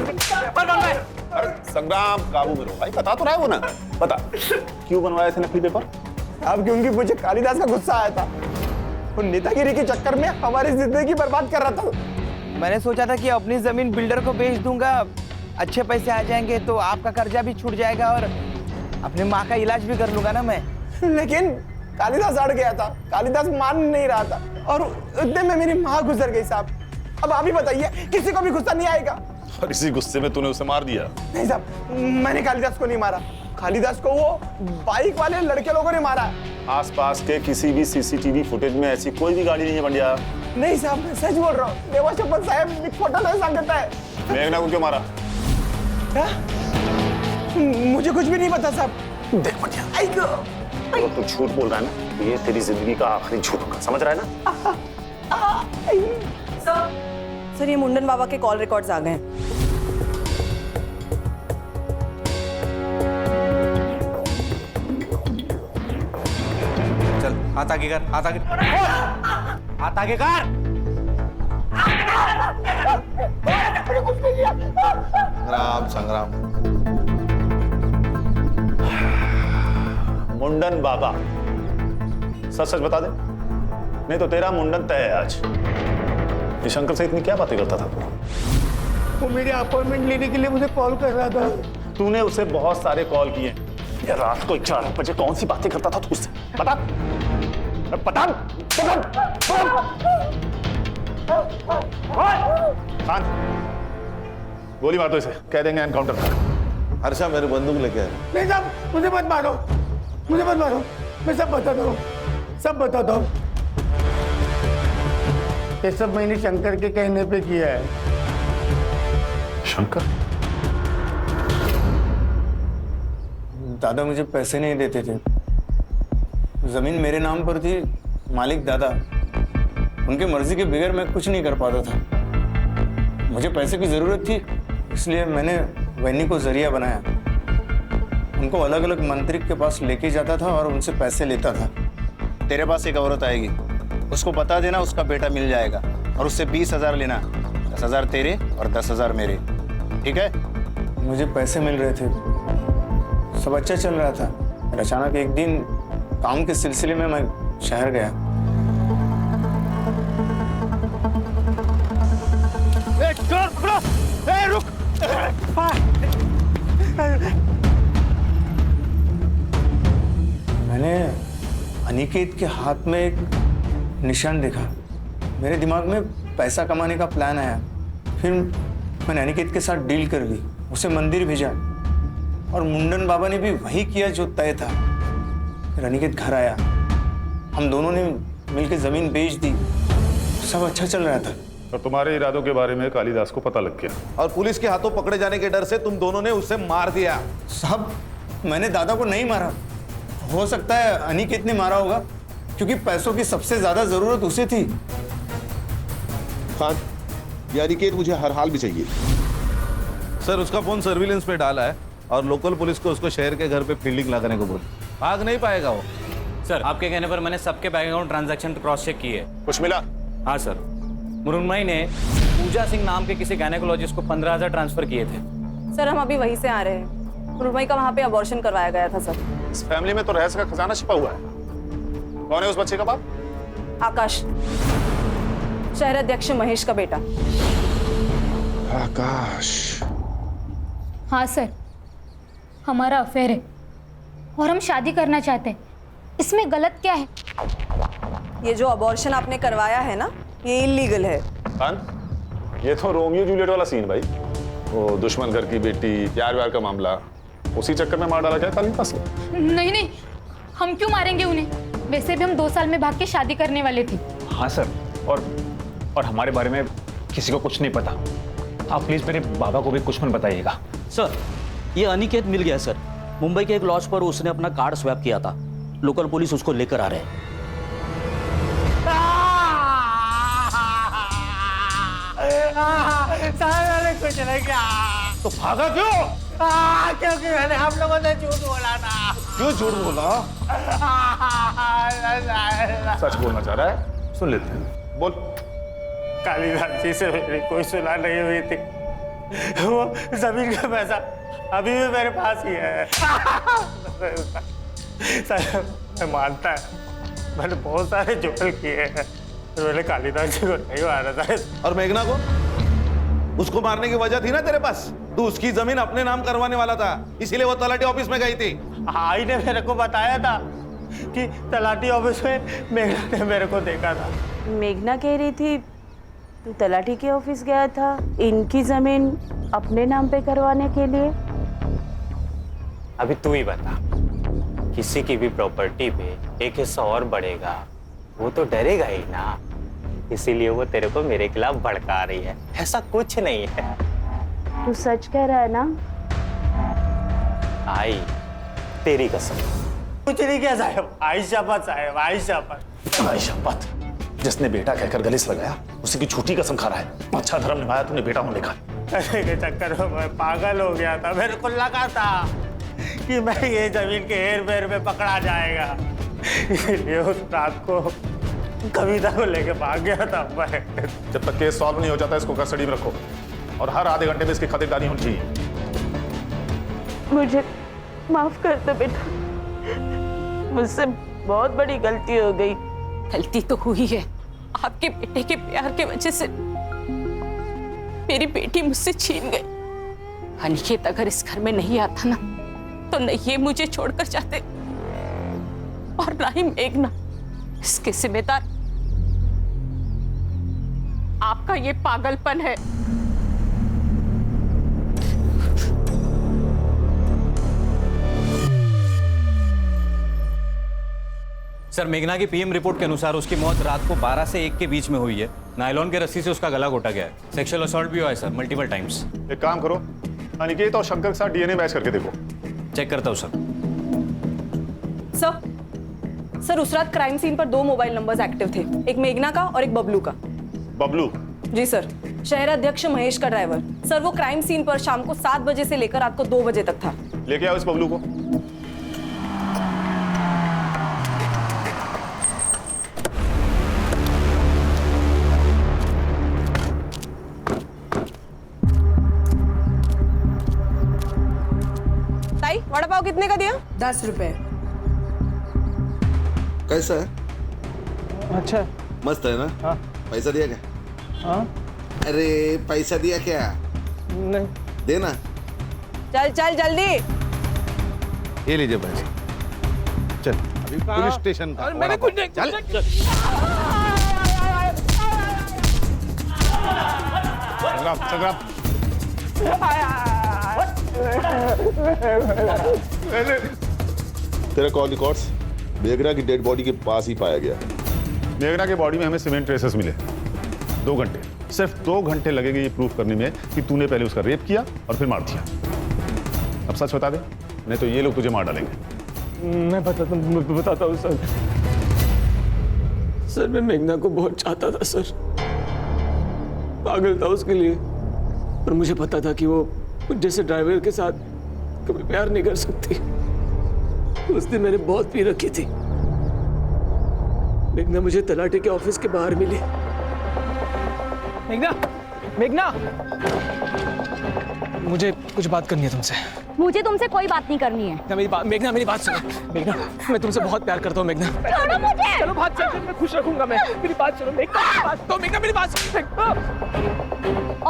Speaker 13: अरे संग्राम काबू में रहो भाई, बता तो रहा है वो ना, बता क्यों बनवाए थे नकली पेपर?
Speaker 4: अब क्योंकि मुझे कालिदास का गुस्सा आया था, वो नेतागिरी के चक्कर में हमारी जिंदगी बर्बाद कर रहा था। मैंने सोचा था कि अपनी जमीन बिल्डर को बेच दूंगा, अच्छे पैसे आ जाएंगे तो आपका कर्जा भी छूट जाएगा और अपनी माँ का इलाज भी कर लूंगा ना मैं। लेकिन कालिदास अड़ गया था, कालिदास मान नहीं रहा था और उतने में मेरी माँ गुजर गई साहब। अब आप ही बताइए, किसी को भी गुस्सा नहीं आएगा?
Speaker 13: और इसी गुस्से में तूने उसे मार दिया?
Speaker 4: नहीं साहब, मैंने कालिदास को नहीं मारा, कालिदास को वो बाइक वाले लड़के लोगों ने मारा।
Speaker 13: आसपास के किसी भी सीसीटीवी फुटेज में ऐसी कोई भी गाड़ी नहीं है बंडिया।
Speaker 4: नहीं साहब, मैं सच बोल रहा हूँ, देवा शपथ साहब फोटो नहीं सकता है।
Speaker 13: मेघना को क्यों मारा?
Speaker 4: क्या? मुझे कुछ भी नहीं पता साहब। देख बंडिया,
Speaker 13: तो तू झूठ बोल रहा है ना, ये तेरी जिंदगी का आखिरी झूठ होगा, समझ रहा है ना?
Speaker 18: सर ये मुंडन बाबा के कॉल रिकॉर्ड्स आ गए।
Speaker 4: चल हाथ आगे कर, हाथ आगे, हाथ आगे कर।
Speaker 16: संग्राम संग्राम।
Speaker 13: मुंडन बाबा, सच सच बता दे, नहीं तो तेरा मुंडन तय है आज। ये शंकर से इतनी क्या बातें करता था तू?
Speaker 10: वो मेरी अपॉइंटमेंट लेने के लिए मुझे कॉल कर रहा था।
Speaker 13: तूने उसे बहुत सारे कॉल किए, ये रात को 4 बजे कौन सी बातें करता था तू उससे? बता बता खान, गोली मार दो इसे, कह देंगे एनकाउंटर था।
Speaker 16: हर्षा मेरे बंदूक लेके आए।
Speaker 10: नहीं साहब, मुझे मत मारो, मुझे मत मारो, मैं सब बताता हूँ, सब बताता हूँ। ये सब मैंने शंकर के कहने पे किया है।
Speaker 13: शंकर?
Speaker 4: दादा मुझे पैसे नहीं देते थे, जमीन मेरे नाम पर थी, मालिक दादा, उनके मर्जी के बगैर मैं कुछ नहीं कर पाता था। मुझे पैसे की जरूरत थी, इसलिए मैंने वैनी को जरिया बनाया, उनको अलग अलग मंत्रिक के पास लेके जाता था और उनसे पैसे लेता था।
Speaker 3: तेरे पास एक औरत आएगी, उसको बता देना उसका बेटा मिल जाएगा और उससे 20,000 लेना, 10,000 तेरे और 10,000 मेरे, ठीक है?
Speaker 4: मुझे पैसे मिल रहे थे, सब अच्छा चल रहा था। फिर अचानक एक दिन काम के सिलसिले में मैं शहर गया।
Speaker 10: रुक।
Speaker 4: मैंने अनिकेत के हाथ में एक निशान देखा, मेरे दिमाग में पैसा कमाने का प्लान आया। फिर मैंने अनिकेत के साथ डील कर ली, उसे मंदिर भेजा और मुंडन बाबा ने भी वही किया जो तय था। फिर अनिकेत घर आया, हम दोनों ने मिलकर जमीन बेच दी, सब अच्छा चल रहा था।
Speaker 13: और तुम्हारे इरादों के बारे में कालिदास को पता लग गया
Speaker 16: और पुलिस के हाथों पकड़े जाने के डर से तुम दोनों ने उसे मार दिया।
Speaker 4: साहब मैंने दादा को नहीं मारा, हो सकता है अनिकेत ने मारा होगा, क्योंकि पैसों की सबसे ज्यादा जरूरत उसे थी।
Speaker 16: खान, ये अनिकेत मुझे हर हाल में चाहिए। सर उसका फोन सर्विलेंस पे डाला है और लोकल पुलिस को उसको शहर के घर पे फील्डिंग लगाने को बोल, भाग नहीं पाएगा वो।
Speaker 14: सर आपके कहने पर मैंने सबके bank account transaction cross check किए,
Speaker 13: कुछ मिला?
Speaker 14: हाँ सर, मुरुनमई ने पूजा सिंह नाम के किसी गायनेकोलॉजिस्ट को 15,000 ट्रांसफर किए थे।
Speaker 18: सर हम अभी वहीं से आ रहे हैं, मुरुनमई का वहाँ पे अबॉर्शन करवाया गया था सर।
Speaker 13: इस फैमिली में तो रहस्य का खजाना छिपा हुआ है। कौन है उस बच्चे का बाप?
Speaker 18: आकाश, शहर अध्यक्ष महेश का बेटा।
Speaker 13: आकाश?
Speaker 6: हाँ सर, हमारा अफेयर है और हम शादी करना चाहते हैं, इसमें गलत क्या है?
Speaker 18: ये जो अबॉर्शन आपने करवाया है ना, ये इलीगल है।
Speaker 13: खान, ये तो रोमियो जूलियट वाला सीन भाई, वो दुश्मन घर की बेटी, प्यार व्यार का मामला, उसी चक्कर में मार डाला क्या कालिदास ने?
Speaker 6: नहीं नहीं, हम क्यों मारेंगे उन्हें? वैसे भी हम 2 साल में भाग के शादी करने वाले थे।
Speaker 12: हाँ सर, और हमारे बारे में किसी को कुछ नहीं पता। आप प्लीज मेरे बाबा को भी कुछ मत बताइएगा।
Speaker 15: सर, ये अनिकेत मिल गया सर। मुंबई के एक लॉज पर उसने अपना कार्ड स्वैप किया था। लोकल पुलिस उसको लेकर आ रहे हैं।
Speaker 10: कुछ नहीं किया।
Speaker 16: तो भागा क्यों?
Speaker 10: क्योंकि मैंने आप लोगों ने झूठ बोला था।
Speaker 16: क्यों झूठ बोला?
Speaker 13: सच बोलना चाह रहा है, सुन लेते हैं, बोल।
Speaker 10: कालीदास जी से मेरी कोई सुलह नहीं हुई थी। वो जमीन का पैसा अभी भी मेरे पास ही है। सर, मैं मानता है मैंने बहुत सारे जुगल किए हैं, तो मैंने कालीदास जी को नहीं मारा था।
Speaker 16: और मेघना को? उसको मारने की वजह थी ना तेरे पास। तू उसकी जमीन अपने नाम करवाने वाला था, इसीलिए वो तलाटी ऑफिस में गई थी।
Speaker 10: आई ने मेरे को बताया था कि तलाटी ऑफिस में मेघना ने मेरे को देखा था।
Speaker 7: मेघना कह रही थी तू तलाटी के ऑफिस गया था इनकी जमीन अपने नाम पे करवाने के लिए।
Speaker 5: अभी तू ही बता, किसी की भी प्रॉपर्टी पे एक हिस्सा और बढ़ेगा, वो तो डरेगा ही ना। इसीलिए वो तेरे को मेरे खिलाफ भड़का रही है। ऐसा कुछ नहीं है।
Speaker 7: तू सच कह रहा है ना?
Speaker 5: आई तेरी कसम।
Speaker 10: कुछ नहीं किया साहब। आई शपथ साहब, आई शपथ।
Speaker 13: आई शपथ। जिसने बेटा कहकर गले से लगाया, उसी की झूठी कसम खा रहा है। अच्छा धर्म निभाया तूने बेटा होने का।
Speaker 10: पैसे के चक्कर में मैं पागल हो गया था। मेरे को लगा था कि मैं ये जमीन के हेर फेर में पकड़ा जाएगा, इसलिए उस रात को कविता को लेके भाग गया था मैं।
Speaker 13: जब तक केस सॉल्व नहीं हो जाता, इसको कस्टडी में रखो और हर आधे घंटे में इसकी खातिरदारी होनी चाहिए।
Speaker 7: मुझे माफ कर दो बेटा, मुझसे बहुत बड़ी गलती हो गई।
Speaker 8: गलती तो हुई है। आपके बेटे के प्यार के वजह से मेरी बेटी मुझसे छीन गई। अनिकेत अगर इस घर में नहीं आता ना, तो न ये मुझे छोड़कर जाते और ना ही मेघना। इसके जिम्मेदार आपका ये पागलपन है।
Speaker 14: सर, मेघना की पीएम रिपोर्ट के अनुसार उसकी मौत रात को 12 से 1 के बीच में हुई है। नायलॉन के रस्सी से उसका गला घोटा गया है। सेक्सुअल असॉल्ट भी हुआ है सर, मल्टीपल टाइम्स।
Speaker 13: एक काम करो, अनिकेत और शंकर के साथ डीएनए मैच करके देखो।
Speaker 14: चेक करता हूँ सर।
Speaker 18: सर, उस रात क्राइम सीन पर 2 मोबाइल नंबर्स एक्टिव थे, एक मेघना का और एक बबलू का।
Speaker 13: बबलू?
Speaker 18: जी सर, शहर अध्यक्ष महेश का ड्राइवर। सर, वो क्राइम सीन पर शाम को 7 बजे से लेकर रात को 2 बजे तक था।
Speaker 13: लेके आओ इस बबलू को।
Speaker 18: ताई, वड़ा पाव कितने का दिया?
Speaker 7: 10 रुपए।
Speaker 16: कैसा है?
Speaker 10: अच्छा,
Speaker 16: मस्त है ना?
Speaker 10: हाँ।
Speaker 16: पैसा दिया क्या?
Speaker 10: हाँ?
Speaker 16: अरे पैसा दिया क्या?
Speaker 10: नहीं।
Speaker 16: देना।
Speaker 18: चल चल जल्दी।
Speaker 16: ये लीजिए पैसे। चल अभी पुलिस स्टेशन का।
Speaker 10: मैंने कुछ नहीं।
Speaker 16: चल।
Speaker 13: संग्राम। तेरा कॉल रिकॉर्ड्स मेघना की डेड बॉडी के पास ही पाया गया। मेघना के बॉडी में हमें सीमेंट ट्रेसेस मिले। 2 घंटे, सिर्फ 2 घंटे लगेंगे ये प्रूफ करने में कि तूने पहले उसका रेप किया और फिर मार दिया। अब सच बता दे, नहीं तो ये लोग तुझे मार डालेंगे।
Speaker 19: मैं बताता हूँ सर। सर, मैं मेघना को बहुत चाहता था सर, पागल था उसके लिए। और मुझे पता था कि वो जैसे ड्राइवर के साथ कभी प्यार नहीं कर सकती। उस दिन मैंने बहुत पी रखी थी। मेघना मुझे तलाटे के ऑफिस के बाहर मिली।
Speaker 20: मेघना, मेघना, मुझे कुछ बात करनी है तुमसे।
Speaker 6: मुझे तुमसे कोई बात नहीं करनी है।
Speaker 20: मेघना मेरी बात सुनो। मेघना, मैं तुमसे बहुत प्यार करता हूँ मेघना।
Speaker 6: छोड़ो मुझे।
Speaker 20: चलो बात चलते, मैं खुश रखूंगा। मैं मेरी बात सुनो मेघना। तो मेघना मेरी बात सुनो।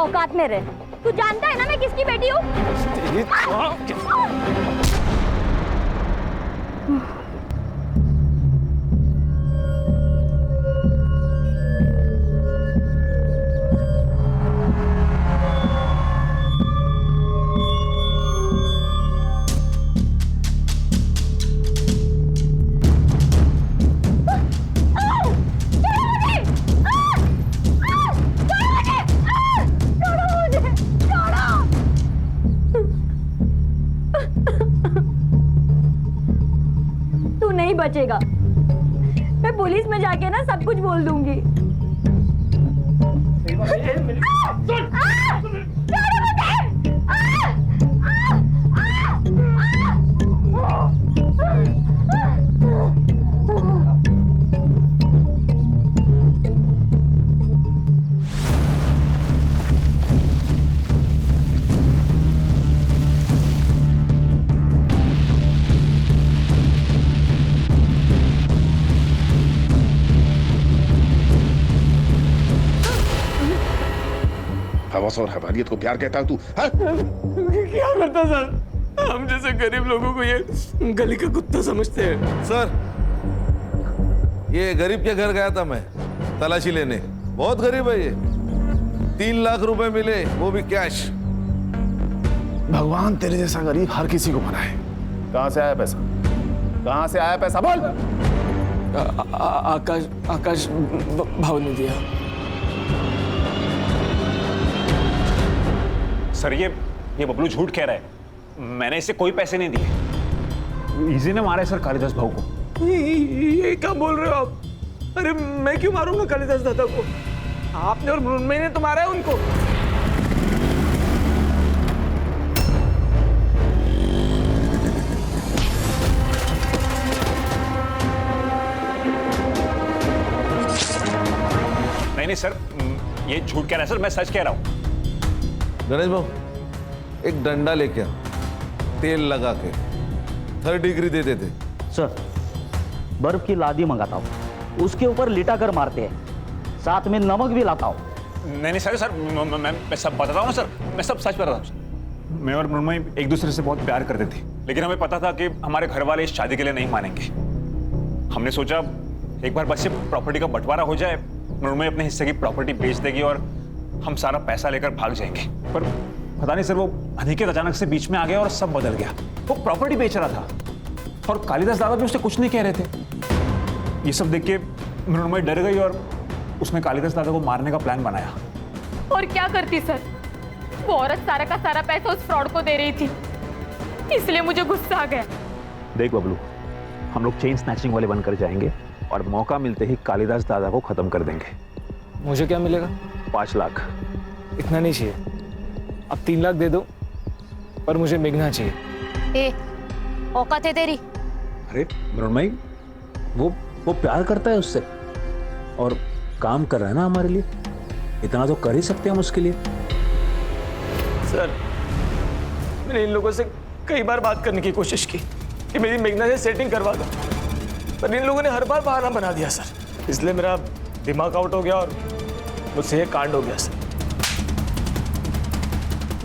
Speaker 6: औकात में रह। तू जानता है ना मैं किसकी बेटी हूँ?
Speaker 9: बचेगा। मैं पुलिस में जाके ना सब कुछ बोल दूंगी।
Speaker 13: हवस और हवालियत को प्यार कहता है तू?
Speaker 19: क्या करता सर? हम जैसे गरीब लोगों को ये गली का कुत्ता समझते हैं।
Speaker 16: सर, ये गरीब के घर गया था मैं तलाशी लेने। बहुत गरीब है ये। 3 लाख रुपए मिले, वो भी कैश।
Speaker 13: भगवान तेरे जैसा गरीब हर किसी को बनाए। कहां से आया पैसा? कहां से आया पैसा? बोल।
Speaker 19: आकाश भाव ने दिया।
Speaker 12: सर ये बबलू झूठ कह रहा है। मैंने इसे कोई पैसे नहीं दिए। इजी ने मारा है सर कालिदास भाऊ को।
Speaker 19: ये क्या बोल रहे हो आप? अरे मैं क्यों मारूंगा कालिदास दादा को? आपने और मृण्मयी ने तो मारा है उनको।
Speaker 12: नहीं सर, ये झूठ कह रहा है सर, मैं सच कह रहा हूँ।
Speaker 16: गणेश भाऊ, एक डंडा लेके आ, तेल लगा के 3rd डिग्री दे देते।
Speaker 15: सर, बर्फ की लादी मंगाता हूँ, उसके ऊपर लिटा कर मारते हैं, साथ में नमक भी लाता हूँ।
Speaker 12: नहीं सर, मैं सब बताता हूँ ना सर, मैं सब सच बताता हूँ। मैं और मृण्मयी एक दूसरे से बहुत प्यार करते थे, लेकिन हमें पता था कि हमारे घर वाले इस शादी के लिए नहीं मानेंगे। हमने सोचा एक बार बस ये प्रॉपर्टी का बंटवारा हो जाए, मृण्मयी अपने हिस्से की प्रॉपर्टी बेच देगी और हम सारा पैसा लेकर भाग जाएंगे। पर पता नहीं सर, वो अनिकेत अचानक से बीच में आ गया और सब बदल गया। वो प्रॉपर्टी बेच रहा था और कालिदास दादा भी उससे कुछ नहीं कह रहे थे। ये सब देख के मृण्मयी डर गई और उसने कालिदास दादा को मारने का प्लान बनाया।
Speaker 6: और क्या करती सर, वो औरत सारा का सारा पैसा उस फ्रॉड को दे रही थी, इसलिए मुझे गुस्सा आ गया।
Speaker 12: देख बबलू, हम लोग चेन स्नैचिंग वाले बनकर जाएंगे और मौका मिलते ही कालिदास दादा को खत्म कर देंगे।
Speaker 19: मुझे क्या मिलेगा?
Speaker 12: 5 लाख।
Speaker 19: इतना नहीं चाहिए, अब 3 लाख दे दो, पर मुझे मेघना चाहिए।
Speaker 6: ए, औकात है तेरी?
Speaker 12: अरे मृण्मयी, वो प्यार करता है उससे और काम कर रहा है ना हमारे लिए, इतना तो कर ही सकते हैं हम उसके लिए।
Speaker 19: सर, मैंने इन लोगों से कई बार बात करने की कोशिश की कि मेरी मेघना से सेटिंग करवा दो, पर इन लोगों ने हर बार बहाना बना दिया सर। इसलिए मेरा दिमाग आउट हो गया और मुझसे ये कांड हो गया सर।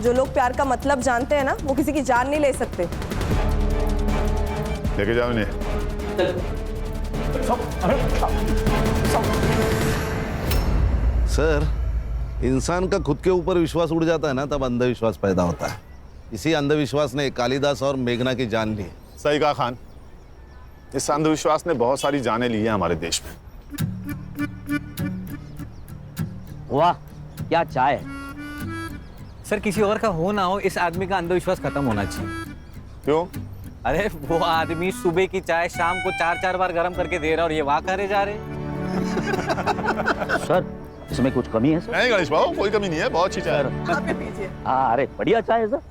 Speaker 18: जो लोग प्यार का मतलब जानते हैं ना, वो किसी की जान नहीं ले सकते।
Speaker 13: लेके जाओ इन्हें।
Speaker 16: सर, इंसान का खुद के ऊपर विश्वास उड़ जाता है ना, तब अंधविश्वास पैदा होता है। इसी अंधविश्वास ने कालिदास और मेघना की जान ली।
Speaker 13: सही कहा खान, इस अंधविश्वास ने बहुत सारी जानें ली हैं हमारे देश में।
Speaker 15: वाह, क्या चाय है।
Speaker 14: सर, किसी और का हो ना हो, इस आदमी का अंधविश्वास खत्म होना चाहिए।
Speaker 13: क्यों?
Speaker 14: अरे वो आदमी सुबह की चाय शाम को 4-4 बार गर्म करके दे रहा और ये वाह करे जा रहे।
Speaker 15: सर, इसमें कुछ कमी है सर?
Speaker 13: नहीं गणेश बाबू, कोई कमी नहीं है, बहुत अच्छी चाय है।
Speaker 15: हाँ, अरे बढ़िया चाय है सर।